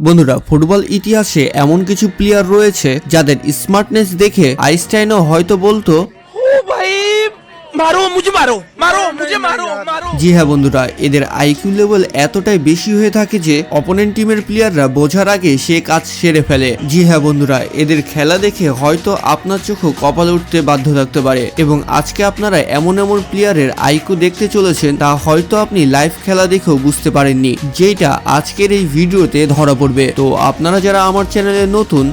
বন্ধুরা, ফুটবল ইতিহাসে এমন কিছু প্লেয়ার রয়েছে যাদের স্মার্টনেস দেখে আইনস্টাইনও হয়তো বলতো, জি হ্যাঁ বন্ধুরা, এদের আইকিউ লেভেল এতটাই বেশি হয়ে থাকে যে অপোনেন্ট টিমের প্লেয়াররা বোঝার আগে সে কাজ সেরে ফেলে। জি হ্যাঁ বন্ধুরা, এদের খেলা দেখে হয়তো আপনার চোখও কপালে উঠতে বাধ্য থাকতে পারে। এবং আজকে আপনারা এমন এমন প্লেয়ারের আইকিউ দেখতে চলেছেন তা হয়তো আপনি লাইভ খেলা দেখেও বুঝতে পারেননি, যেটা আজকের এই ভিডিওতে ধরা পড়বে। তো আপনারা যারা আমার চ্যানেলে নতুন,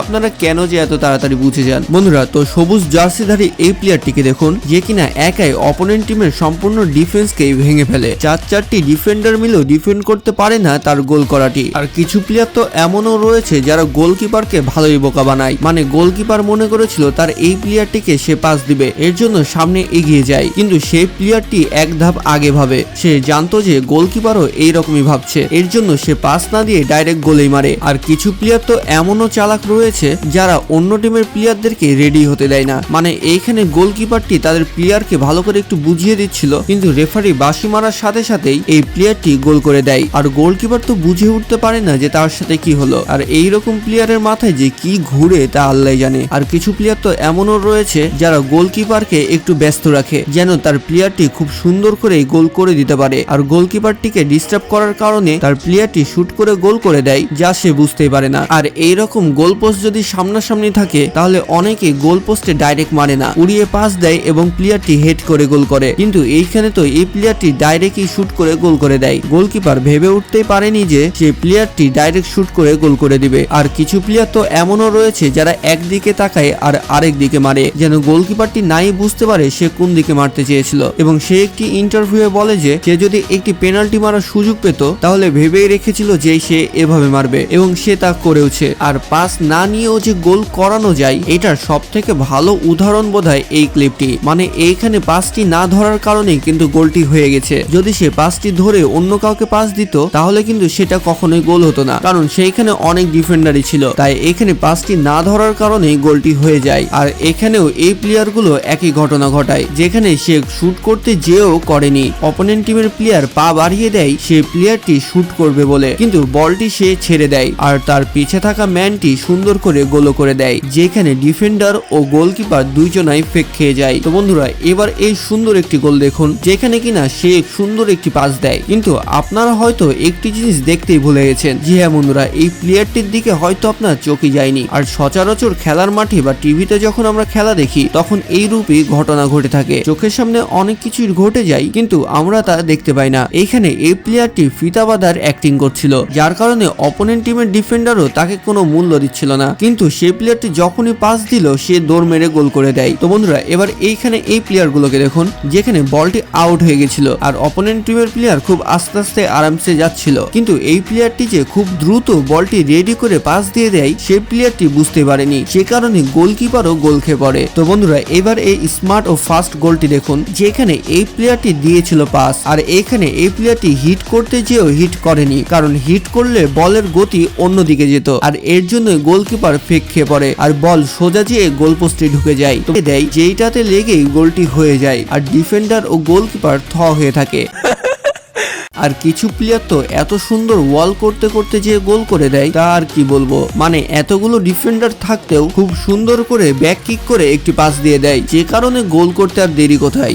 আপনারা কেন যে এত তাড়াতাড়ি বুঝে যান বন্ধুরা, তো সবুজ জার্সিধারী এই প্লেয়ারটিকে দেখুন, যে কিনা একাই অপোনেন্ট টিমের সম্পূর্ণ ডিফেন্সকে ভেঙে ফেলে। চারটি ডিফেন্ডার মিলেও ডিফেন্ড করতে পারে না তার গোল করাটি। আর কিছু প্লেয়ার তো এমনও রয়েছে যারা গোলকিপারকে ভালোই বোকা বানায়, মানে গোলকিপার মনে করেছিল তার এই প্লেয়ারটিকে সে পাস দিবে, এর জন্য সামনে এগিয়ে যায়, কিন্তু সেই প্লেয়ারটি এক ধাপ আগে ভাবে। সে জানতো যে গোলকিপারও এইরকমই ভাবছে, এর জন্য সে পাস না দিয়ে ডাইরেক্ট গোলেই মারে। আর কিছু প্লেয়ার তো এমনও চালাক রয়েছে যারা অন্য টিমের প্লেয়ারদেরকে রেডি হতে দেয় না, মানে এইখানে গোলকিপারটি তাদের প্লেয়ারকে ভালো করে একটু বুঝিয়ে দিচ্ছিল, কিন্তু রেফারি বাঁশি মারার সাথে সাথেই এই প্লেয়ারটি গোল করে দেয়। আর গোলকিপার তো বুঝে উঠতে পারে না যে তার সাথে কি হলো, আর এইরকম প্লেয়ারের মাথায় যে কি ঘুরে তা আল্লাহ জানে। আর কিছু প্লেয়ার তো এমনও রয়েছে যারা গোলকিপারকে একটু ব্যস্ত রাখে, যেন তার প্লেয়ারটি খুব সুন্দর করে গোল করে দিতে পারে। আর গোলকিপারটিকে ডিস্টার্ব করার কারণে তার প্লেয়ারটি শুট করে গোল করে দেয়, যা সে বুঝতেই পারে না। আর এইরকম গোল পোস্ট যদি সামনাসামনি থাকে তাহলে অনেকে গোল পোস্টে ডাইরেক্ট মারে না, উড়িয়ে পাস দেয় এবং প্লেয়ারটি হেড করে গোল করে। কিন্তু এইখানে তো এই প্লেয়ারটি ডাইরেক্টই শুট করে গোল করে দেয়। গোলকিপার ভেবে উঠতেই পারেনি যে সে প্লেয়ারটি ডাইরেক্ট শুট করে গোল করে দিবে। আর কিছু প্লেয়ার তো এমনও রয়েছে যারা একদিকে তাকায় আর আরেক দিকে মারে, যেন গোলকিপারটি নাই বুঝতে পারে সে কোন দিকে মারতে চেয়েছিল। এবং সে একটি ইন্টারভিউয়ে বলে যে সে যদি একটি পেনাল্টি মারার সুযোগ পেত তাহলে ভেবেই রেখেছিল যে সে এভাবে মারবে, এবং সে তা করেওছে। আর পাস না নিয়েও যে গোল করানো যায়, এটার সব থেকে ভালো উদাহরণ বোধহয় এই ক্লিপটি। মানে এইখানে পাসটি না ধরার কারণে কিন্তু গোলটি হয়ে গেছে। যদি সে পাসটি ধরে অন্য কাউকে পাস দিত তাহলে কিন্তু সেটা কখনোই গোল হতো না, কারণ সেইখানে অনেক ডিফেন্ডারই ছিল। তাই এখানে পাসটি না ধরার কারণে গোলটি হয়ে যায়। আর এখানেও এই প্লেয়ার গুলো একই ঘটনা ঘটায়, যেখানে সে শুট করতে যেও করেনি, অপোনেন্ট টিমের প্লেয়ার পা বাড়িয়ে দেয় সে প্লেয়ারটি শুট করবে বলে, কিন্তু বলটি সে ছেড়ে দেয় আর তার পিছে থাকা ম্যানটি সুন্দর করে গোল করে দেয়, যেখানে ডিফেন্ডার ও গোলকিপার দুইজনাই ফেক খেয়ে যায়। তো বন্ধুরা, এবার এই সুন্দর একটি গোল দেখুন, যেখানে কিনা সে সুন্দর একটি পাস দেয়। কিন্তু আপনারা হয়তো একটি জিনিস দেখতেই ভুলে গেছেন, জি হ্যাঁ বন্ধুরা, এই প্লেয়ারটির দিকে হয়তো আপনার চোখই যায়নি। আর সচরাচর খেলার মাঠে বা টিভিতে যখন আমরা খেলা দেখি তখন এই রূপই ঘটনা ঘটে থাকে, চোখের সামনে অনেক কিছুই ঘটে যায় কিন্তু আমরা তা দেখতে পাই না। এইখানে এই প্লেয়ারটি ফিতা বাঁধার অ্যাক্টিং করছিল, যার কারণে অপোনেন্ট টিমের ডিফেন্ডারও তাকে কোনো মূল্য দিচ্ছিল না, কিন্তু সেই প্লেয়ারটি যখনই পাস দিল সে দৌড় মেরে গোল করে দেয়। তো বন্ধুরা, এবার এইখানে এই প্লেয়ার গুলোকে দেখুন, যেখানে বলটি আউট হয়ে গেছিল আর অপোনেন্ট টিমের প্লেয়ার খুব আস্তে আস্তে আরামসে যাচ্ছিল, কিন্তু এই প্লেয়ারটি যে খুব দ্রুত বলটি রেডি করে পাস দিয়ে দেয় সেই প্লেয়ারটি বুঝতে পারেনি, সে কারণে গোলকিপারও গোল খেয়ে পড়ে। তো বন্ধুরা, এবার এই স্মার্ট ও ফাস্ট গোলটি দেখুন, যেখানে এই প্লেয়ারটি দিয়েছিল পাস, আর এখানে এই প্লেয়ারটি হিট করতে যেও হিট করেনি, কারণ হিট করলে বলের গতি অন্যদিকে যেত, আর এর জন্য গোলকিপার ফেক খেয়ে পড়ে আর বল সোজা যেয়ে গোল পোস্টে ঢুকে যায়, তো দেয় যেইটাতে লেগেই গোলটি হয়ে যায় আর ডিফেন্ডার ও গোলকিপার থ হয়ে থাকে। আর কিছু প্লেয়ার তো এত সুন্দর ওয়াল করতে করতে যে গোল করে দেয় তা আর কি বলবো, মানে এতগুলো ডিফেন্ডার থাকতেও খুব সুন্দর করে ব্যাক কিক করে একটি পাস দিয়ে দেয়, যে কারণে গোল করতে আর দেরি কোথায়,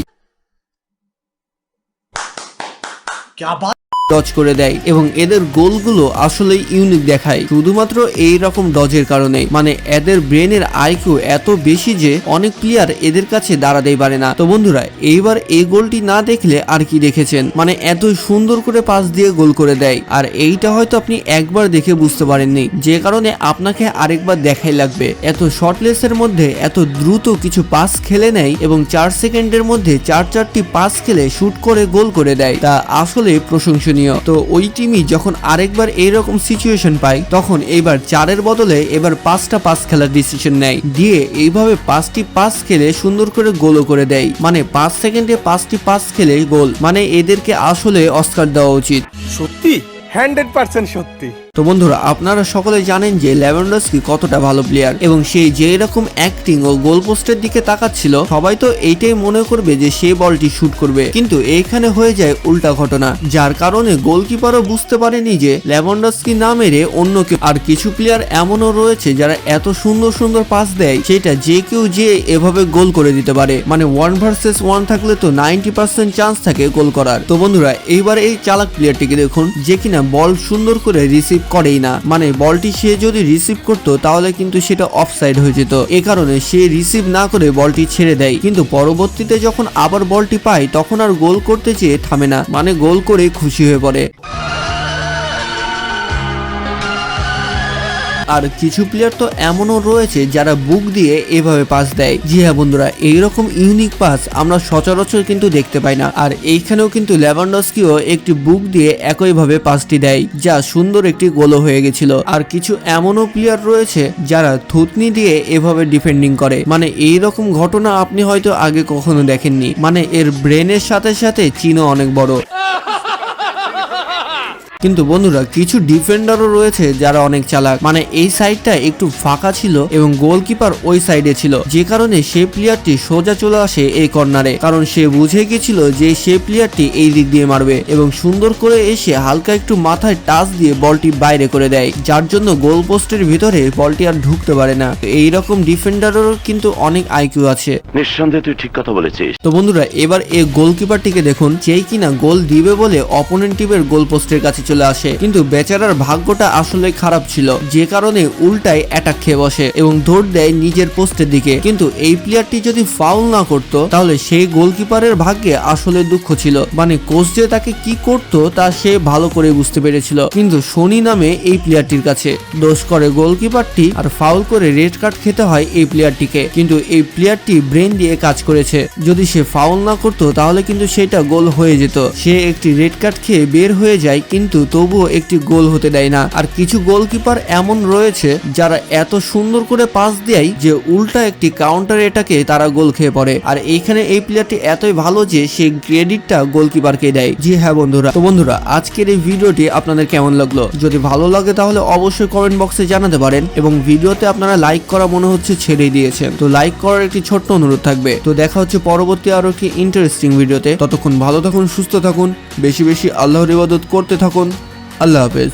ডজ করে দেয়। এবং এদের গোলগুলো আসলে ইউনিক দেখায় শুধুমাত্র এই রকম ডজের কারণে, মানে এদের ব্রেনের আইকিউ এত বেশি যে অনেক প্লেয়ার এদের কাছে দাঁড়াতেই পারে না। তো বন্ধুরা, এইবার এই গোলটি না দেখলে আর কি দেখেছেন, মানে এত সুন্দর করে পাস দিয়ে গোল করে দেয়। আর এইটা হয়তো আপনি একবার দেখে বুঝতে পারেননি, যে কারণে আপনাকে আরেকবার দেখাই লাগবে। এত শর্টলেসের মধ্যে এত দ্রুত কিছু পাস খেলে নেয় এবং 4 সেকেন্ডের মধ্যে চারটি পাস খেলে শুট করে গোল করে দেয়, তা আসলে প্রশংসনীয়। তো ওই টিমই যখন আরেকবার এইরকম সিচুয়েশন পায় তখন এইবার 4-এর বদলে এবার 5টা পাস খেলার ডিসিশন নেয়, দিয়ে এইভাবে 5টি পাস খেলে সুন্দর করে গোলও করে দেয়, মানে 5 সেকেন্ডে 5টি পাস খেলে গোল, মানে এদেরকে আসলে অস্কার দেওয়া উচিত। সত্যি 100% সত্যি। তো বন্ধুরা আপনারা সকলে জানেন যে লেভানডস্কি কতটা ভালো প্লেয়ার এবং সে যে এরকম অ্যাক্টিং ও গোল পোস্টের দিকে তাকাচ্ছিল সবাই তো এইটাই মনে করবে যে সে বলটি শুট করবে, কিন্তু এইখানে হয়ে যায় উল্টা ঘটনা, যার কারণে গোলকিপারও বুঝতে পারেনি যে লেভানডস্কি না মেরে অন্য কেউ। আর কিছু প্লেয়ার এমনও রয়েছে যারা এত সুন্দর সুন্দর পাস দেয় সেটা যে কেউ যে এভাবে গোল করে দিতে পারে, মানে 1 ভার্সেস 1 থাকলে তো 90% চান্স থাকে গোল করার। তো বন্ধুরা এইবার এই চালাক প্লেয়ারটিকে দেখুন যে কিনা বল সুন্দর করে রিসিভ করেই না, মানে বলটি সে যদি রিসিভ করতো তাহলে কিন্তু সেটা অফসাইড হয়ে যেত, এ কারণে সে রিসিভ না করে বলটি ছেড়ে দেয়, কিন্তু পরবর্তীতে যখন আবার বলটি পায় তখন আর গোল করতে চেয়ে থামে না, মানে গোল করে খুশি হয়ে পড়ে। আর কিছু প্লেয়ার তো এমনও রয়েছে যারা বুক দিয়ে এভাবে পাস দেয়। জি হ্যাঁ বন্ধুরা, এইরকম ইউনিক পাস আমরা সচরাচর কিন্তু দেখতে পাই না। আর এইখানেও কিন্তু লেভানডস্কিও একটি বুক দিয়ে একইভাবে পাসটি দেয়, যা সুন্দর একটি গোলও হয়ে গেছিল। আর কিছু এমনও প্লেয়ার রয়েছে যারা থুতনি দিয়ে এভাবে ডিফেন্ডিং করে, মানে এইরকম ঘটনা আপনি হয়তো আগে কখনো দেখেননি, মানে এর ব্রেনের সাথে সাথে চিনও অনেক বড়। কিন্তু বন্ধুরা কিছু ডিফেন্ডারও রয়েছে যারা অনেক চালাক, মানে এই সাইডটা একটু ফাঁকা ছিল এবং গোলকিপার ওই সাইডে ছিল, যে কারণে সেই প্লেয়ারটি সোজা চলে আসে এই কর্নারে, কারণ সে বুঝে গেছিল যে সেই প্লেয়ারটি এই দিক দিয়ে মারবে এবং সুন্দর করে এসে হালকা একটু মাথায় টাচ দিয়ে বলটি বাইরে করে দেয়, যার জন্য গোল পোস্টের ভিতরে বলটি আর ঢুকতে পারে না। এইরকম ডিফেন্ডারেরও কিন্তু অনেক আইকিউ আছে। নিঃসন্দেহে তুই ঠিক কথা বলেছিস। তো বন্ধুরা এবার এই গোলকিপারটিকে দেখুন, যেই কিনা গোল দিবে বলে অপোনেন্ট টিমের গোল পোস্টের কাছে চলে আসে, কিন্তু বেচারার ভাগ্যটা আসলে খারাপ ছিল, যে কারণে উল্টায় অ্যাটাক খেয়ে বসে এবং দৌড় দেয় নিজের পোস্টের দিকে। কিন্তু এই প্লেয়ারটি যদি ফাউল না করতো তাহলে সেই গোলকিপারের ভাগ্যে আসলে দুঃখ ছিল, মানে কোচ যে তাকে কি করতো তা সে ভালো করে বুঝতে পেরেছিল, কিন্তু শনি নামে এই প্লেয়ারটির কাছে দোষ করে গোলকিপারটি আর ফাউল করে রেড কার্ড খেতে হয় এই প্লেয়ারটিকে। কিন্তু এই প্লেয়ারটি ব্রেন দিয়ে কাজ করেছে, যদি সে ফাউল না করতো তাহলে কিন্তু সেটা গোল হয়ে যেত। সে একটি রেড কার্ড খেয়ে বের হয়ে যায়, কিন্তু তবুও একটি গোল হতে দেয় না। আর কিছু গোলকিপার এমন রয়েছে যারা এত সুন্দর করে পাস দেয় যে উল্টা একটি কাউন্টার এটাকে তারা গোল খেয়ে পড়ে। আর এইখানে এই প্লেয়ারটি এতই ভালো যে সে ক্রেডিটটা গোলকিপারকে দেয়। জি হ্যাঁ বন্ধুরা, তো বন্ধুরা আজকের এই ভিডিওটি আপনাদের কেমন লাগলো? যদি ভালো লাগে তাহলে অবশ্যই কমেন্ট বক্সে জানাতে পারেন এবং ভিডিওতে আপনারা লাইক করা মনে হচ্ছে ছেড়েই দিয়েছেন, তো লাইক করার একটি ছোট্ট অনুরোধ থাকবে। তো দেখা হচ্ছে পরবর্তী আরো একটি ইন্টারেস্টিং ভিডিওতে, ততক্ষণ ভালো থাকুন, সুস্থ থাকুন, বেশি বেশি আল্লাহর ইবাদত করতে থাকুন। আল্লাহ হাফেজ।